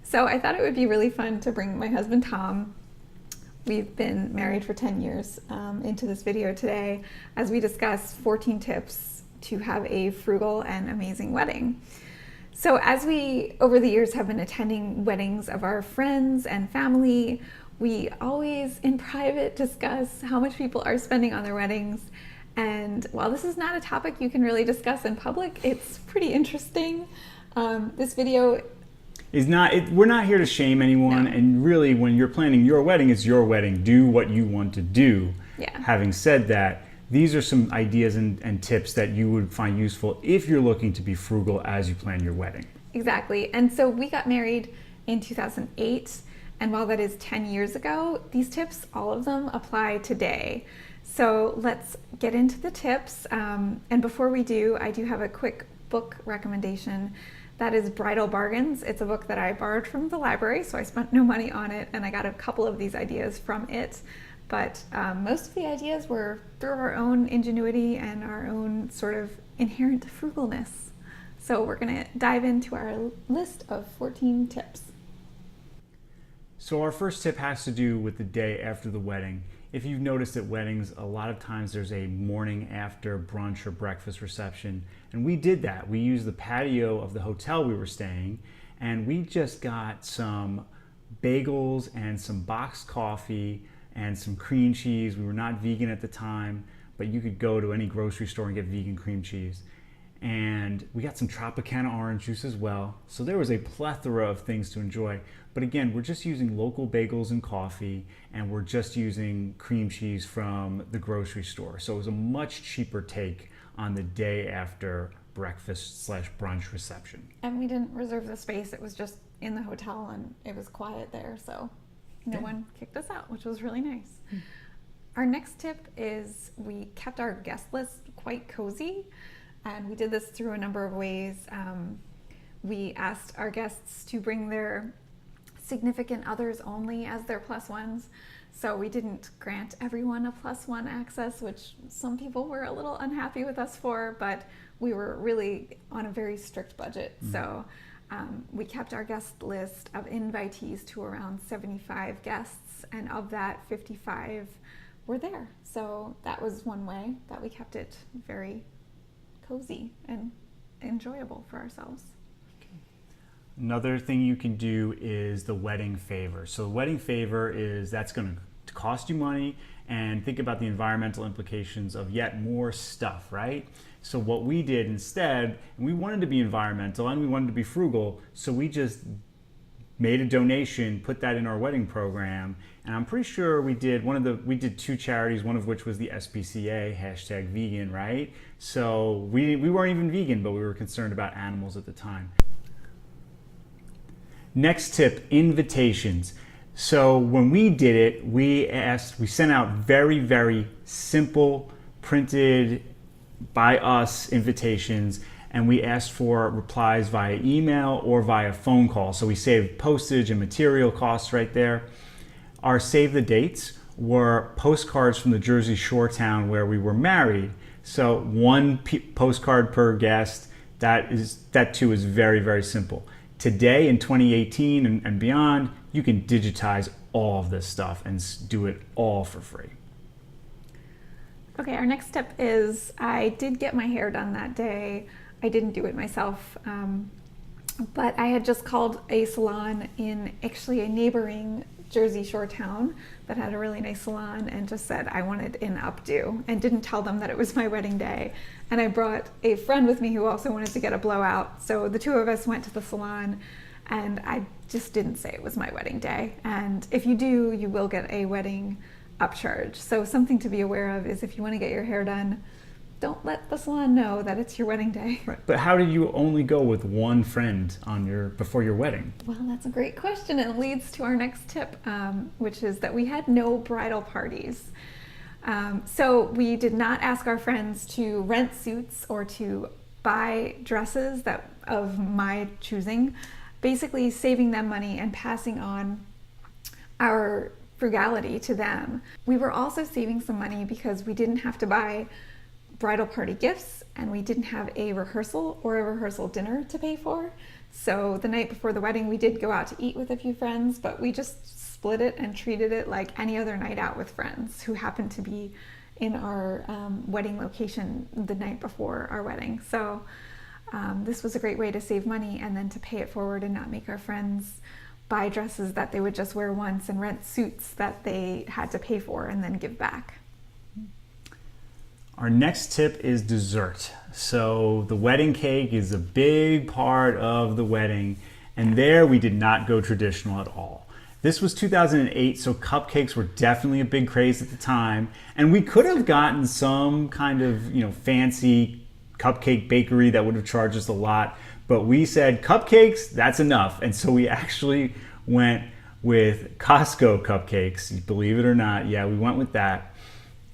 So I thought it would be really fun to bring my husband Tom, we've been married for 10 years, into this video today as we discuss 14 tips to have a frugal and amazing wedding. So as we, over the years, have been attending weddings of our friends and family, we always in private discuss how much people are spending on their weddings. And while this is not a topic you can really discuss in public, it's pretty interesting. This video is not, we're not here to shame anyone. No. And really, when you're planning your wedding, it's your wedding. Do what you want to do. Yeah. Having said that, these are some ideas and tips that you would find useful if you're looking to be frugal as you plan your wedding. Exactly. And so we got married in 2008. And while that is 10 years ago, these tips, all of them apply today. So let's get into the tips. And before we do, I do have a quick book recommendation. That is Bridal Bargains. It's a book that I borrowed from the library, so I spent no money on it, and I got a couple of these ideas from it. But most of the ideas were through our own ingenuity and our own sort of inherent frugalness. So we're going to dive into our list of 14 tips. So our first tip has to do with the day after the wedding. If you've noticed at weddings, a lot of times there's a morning after brunch or breakfast reception. And we did that. We used the patio of the hotel we were staying, and we just got some bagels and some boxed coffee and some cream cheese. We were not vegan at the time, but you could go to any grocery store and get vegan cream cheese. And we got some Tropicana orange juice as well. So there was a plethora of things to enjoy. But again, we're just using local bagels and coffee, and we're just using cream cheese from the grocery store. So it was a much cheaper take on the day after breakfast/brunch reception. And we didn't reserve the space. It was just in the hotel, and it was quiet there. So no one kicked us out, which was really nice. Our next tip is we kept our guest list quite cozy. And we did this through a number of ways. We asked our guests to bring their significant others only as their plus ones. So we didn't grant everyone a +1 access, which some people were a little unhappy with us for, but we were really on a very strict budget. So we kept our guest list of invitees to around 75 guests, and of that, 55 were there. So that was one way that we kept it very cozy and enjoyable for ourselves. Another thing you can do is the wedding favor. So the wedding favor that's going to cost you money, and think about the environmental implications of yet more stuff, right? So what we did instead, and we wanted to be environmental and we wanted to be frugal, so we just made a donation, put that in our wedding program, and I'm pretty sure we did two charities, one of which was the SPCA, #vegan, right? So we weren't even vegan, but we were concerned about animals at the time. Next tip, invitations. So when we did it, we sent out very, very simple, printed by us invitations, and we asked for replies via email or via phone call. So we saved postage and material costs right there. Our save the dates were postcards from the Jersey Shore town where we were married. So one postcard per guest. That too is very, very simple. Today in 2018 and beyond, you can digitize all of this stuff and do it all for free. Okay, our next tip is I did get my hair done that day. I didn't do it myself, but I had just called a salon in actually a neighboring Jersey Shore town that had a really nice salon and just said I wanted an updo and didn't tell them that it was my wedding day. And I brought a friend with me who also wanted to get a blowout. So the two of us went to the salon, and I just didn't say it was my wedding day. And if you do, you will get a wedding upcharge. So something to be aware of is if you want to get your hair done, don't let the salon know that it's your wedding day. Right. But how did you only go with one friend before your wedding? Well, that's a great question, and it leads to our next tip, which is that we had no bridal parties. So we did not ask our friends to rent suits or to buy dresses of my choosing, basically saving them money and passing on our frugality to them. We were also saving some money because we didn't have to buy bridal party gifts, and we didn't have a rehearsal or a rehearsal dinner to pay for. So the night before the wedding, we did go out to eat with a few friends, but we just split it and treated it like any other night out with friends who happened to be in our wedding location the night before our wedding. So this was a great way to save money and then to pay it forward and not make our friends buy dresses that they would just wear once and rent suits that they had to pay for and then give back. Our next tip is dessert. So the wedding cake is a big part of the wedding, and there we did not go traditional at all. This was 2008, so cupcakes were definitely a big craze at the time, and we could have gotten some kind of, fancy cupcake bakery that would have charged us a lot, but we said cupcakes, that's enough. And so we actually went with Costco cupcakes, believe it or not. Yeah, we went with that.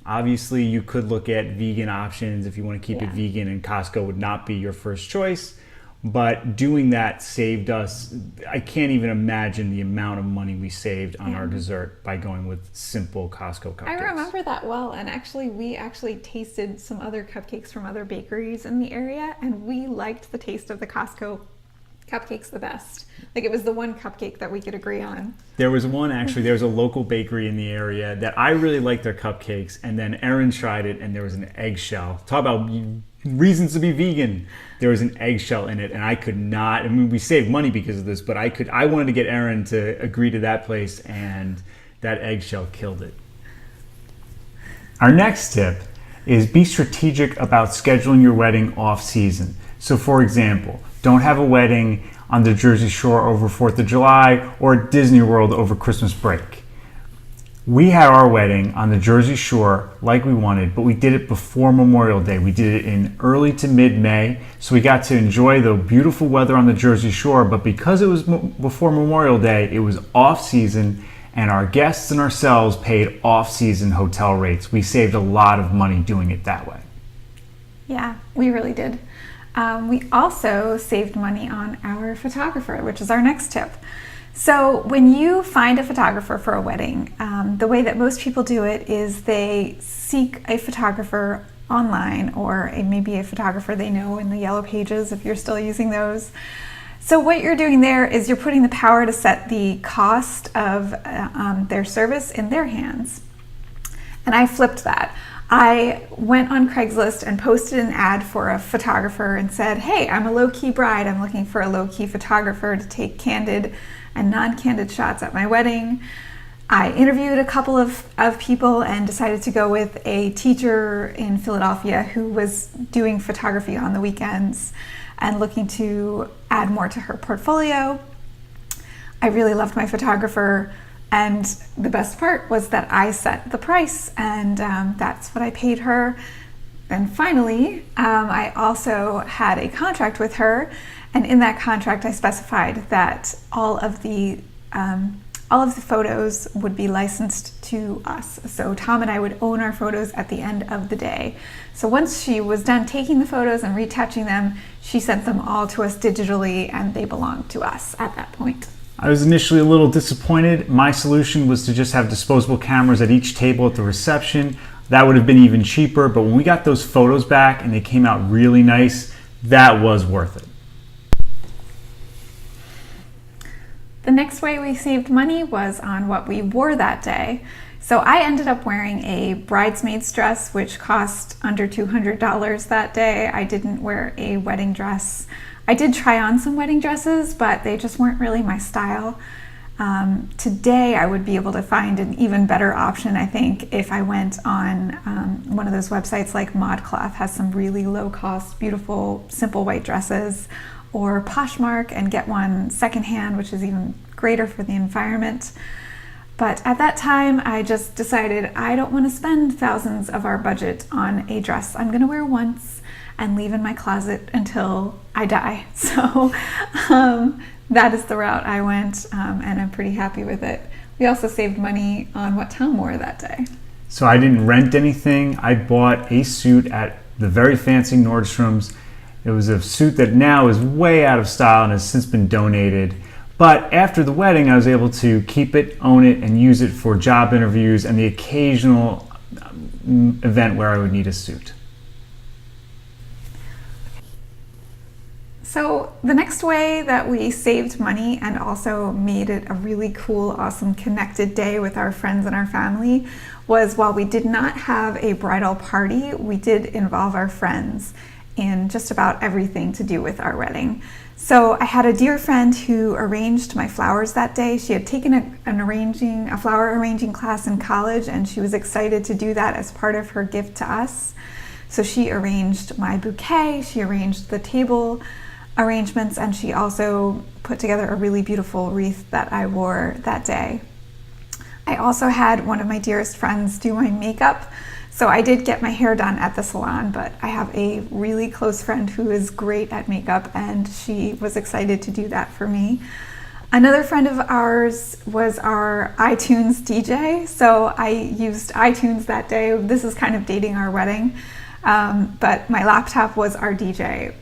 Obviously, you could look at vegan options if you want to keep it vegan, and Costco would not be your first choice. But doing that saved us, I can't even imagine the amount of money we saved on our dessert by going with simple Costco cupcakes. I remember that well, and we actually tasted some other cupcakes from other bakeries in the area, and we liked the taste of the Costco cupcakes the best. Like, it was the one cupcake that we could agree on. There was one, actually, there was a local bakery in the area that I really liked their cupcakes, and then Erin tried it and there was an eggshell. Talk about reasons to be vegan. There was an eggshell in it, and I could not, we saved money because of this, but I wanted to get Erin to agree to that place, and that eggshell killed it. Our next tip is be strategic about scheduling your wedding off season. So for example, don't have a wedding on the Jersey Shore over 4th of July or at Disney World over Christmas break. We had our wedding on the Jersey Shore like we wanted, but we did it before Memorial Day. We did it in early to mid-May, so we got to enjoy the beautiful weather on the Jersey Shore, but because it was before Memorial Day, it was off-season, and our guests and ourselves paid off-season hotel rates. We saved a lot of money doing it that way. Yeah, we really did. We also saved money on our photographer, which is our next tip. So when you find a photographer for a wedding, the way that most people do it is they seek a photographer online, or maybe a photographer they know in the Yellow Pages if you're still using those. So what you're doing there is you're putting the power to set the cost of their service in their hands. And I flipped that. I went on Craigslist and posted an ad for a photographer and said, hey, I'm a low-key bride. I'm looking for a low-key photographer to take candid and non-candid shots at my wedding. I interviewed a couple of people and decided to go with a teacher in Philadelphia who was doing photography on the weekends and looking to add more to her portfolio. I really loved my photographer, and the best part was that I set the price, and that's what I paid her. And finally, I also had a contract with her, and in that contract I specified that all of the photos would be licensed to us. So Tom and I would own our photos at the end of the day. So once she was done taking the photos and retouching them, she sent them all to us digitally, and they belonged to us at that point. I was initially a little disappointed. My solution was to just have disposable cameras at each table at the reception. That would have been even cheaper, but when we got those photos back and they came out really nice, that was worth it. The next way we saved money was on what we wore that day. So I ended up wearing a bridesmaid's dress, which cost under $200 that day. I didn't wear a wedding dress. I did try on some wedding dresses, but they just weren't really my style. Today I would be able to find an even better option, I think, if I went on one of those websites like ModCloth has some really low cost, beautiful, simple white dresses, or Poshmark and get one secondhand, which is even greater for the environment. But at that time, I just decided I don't want to spend thousands of our budget on a dress I'm going to wear once and leave in my closet until I die. So that is the route I went, and I'm pretty happy with it. We also saved money on what Tom wore that day. So I didn't rent anything. I bought a suit at the very fancy Nordstrom's. It was a suit that now is way out of style and has since been donated. But after the wedding, I was able to keep it, own it, and use it for job interviews and the occasional event where I would need a suit. So the next way that we saved money and also made it a really cool, awesome, connected day with our friends and our family was, while we did not have a bridal party, we did involve our friends in just about everything to do with our wedding. So I had a dear friend who arranged my flowers that day. She had taken a flower arranging class in college, and she was excited to do that as part of her gift to us. So she arranged my bouquet, she arranged the table arrangements, and she also put together a really beautiful wreath that I wore that day. I also had one of my dearest friends do my makeup. So I did get my hair done at the salon, but I have a really close friend who is great at makeup, and she was excited to do that for me. Another friend of ours was our iTunes DJ. So I used iTunes that day. This is kind of dating our wedding, but my laptop was our DJ.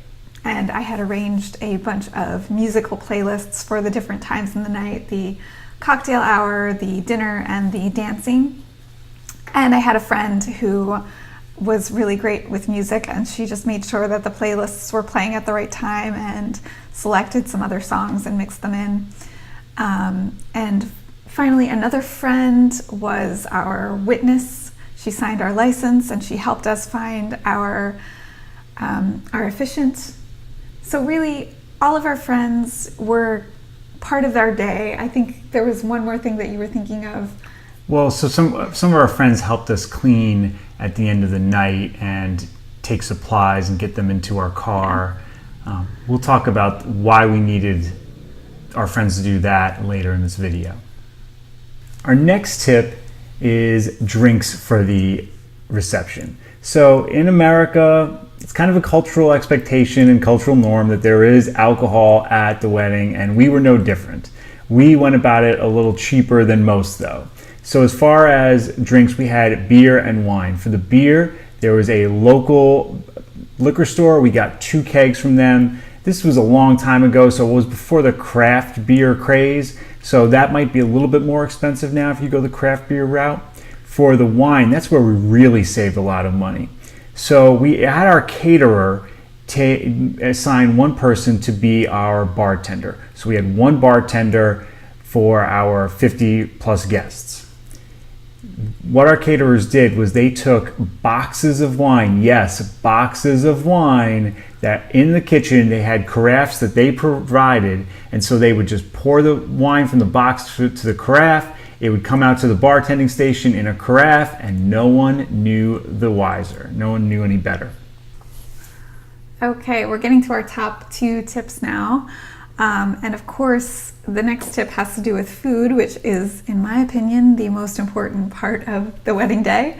And I had arranged a bunch of musical playlists for the different times in the night, the cocktail hour, the dinner, and the dancing. And I had a friend who was really great with music, and she just made sure that the playlists were playing at the right time and selected some other songs and mixed them in. And finally, another friend was our witness. She signed our license, and she helped us find our officiant. So really, all of our friends were part of our day. I think there was one more thing that you were thinking of. Well, so some of our friends helped us clean at the end of the night and take supplies and get them into our car. We'll talk about why we needed our friends to do that later in this video. Our next tip is drinks for the reception. So in America, it's kind of a cultural expectation and cultural norm that there is alcohol at the wedding, and we were no different. We went about it a little cheaper than most though. So as far as drinks, we had beer and wine. For the beer, there was a local liquor store. We got 2 kegs from them. This was a long time ago, so it was before the craft beer craze. So that might be a little bit more expensive now if you go the craft beer route. For the wine, that's where we really saved a lot of money. So we had our caterer assign one person to be our bartender. So we had one bartender for our 50 plus guests. What our caterers did was they took boxes of wine, yes, boxes of wine, that in the kitchen they had carafes that they provided, and so they would just pour the wine from the box to the carafe. It would come out to the bartending station in a carafe, and no one knew the wiser. No one knew any better. Okay, we're getting to our top 2 tips now. And of course, the next tip has to do with food, which is, in my opinion, the most important part of the wedding day.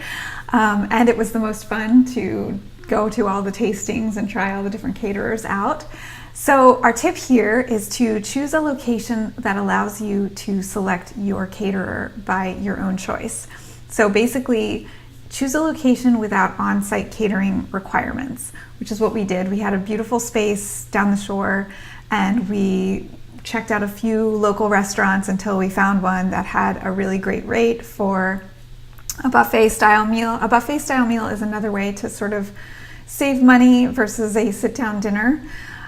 And it was the most fun to go to all the tastings and try all the different caterers out. So our tip here is to choose a location that allows you to select your caterer by your own choice. So basically, choose a location without on-site catering requirements, which is what we did. We had a beautiful space down the shore, and we checked out a few local restaurants until we found one that had a really great rate for a buffet style meal. A buffet style meal is another way to sort of save money versus a sit-down dinner.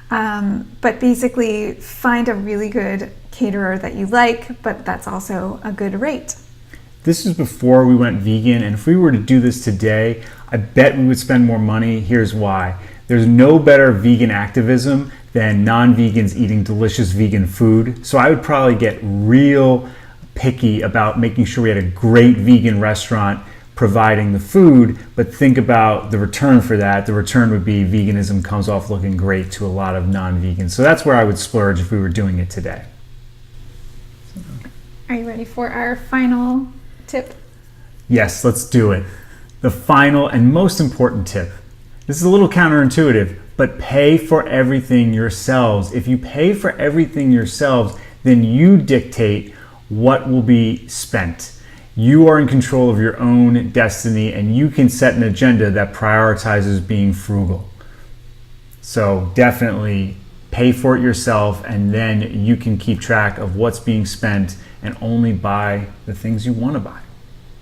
But basically, find a really good caterer that you like, but that's also a good rate. This is before we went vegan, and if we were to do this today, I bet we would spend more money. Here's why. There's no better vegan activism than non-vegans eating delicious vegan food. So I would probably get real picky about making sure we had a great vegan restaurant providing the food, but think about the return for that. The return would be veganism comes off looking great to a lot of non-vegans. So that's where I would splurge if we were doing it today. Are you ready for our final tip? Yes, let's do it. The final and most important tip. This is a little counterintuitive, but pay for everything yourselves. If you pay for everything yourselves, then you dictate what will be spent. You are in control of your own destiny, and you can set an agenda that prioritizes being frugal. So definitely pay for it yourself, and then you can keep track of what's being spent and only buy the things you want to buy.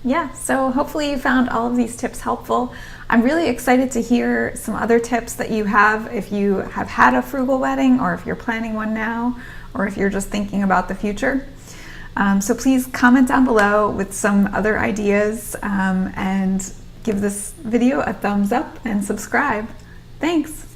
Yeah, so hopefully you found all of these tips helpful. I'm really excited to hear some other tips that you have if you have had a frugal wedding, or if you're planning one now, or if you're just thinking about the future. So please comment down below with some other ideas, and give this video a thumbs up and subscribe. Thanks.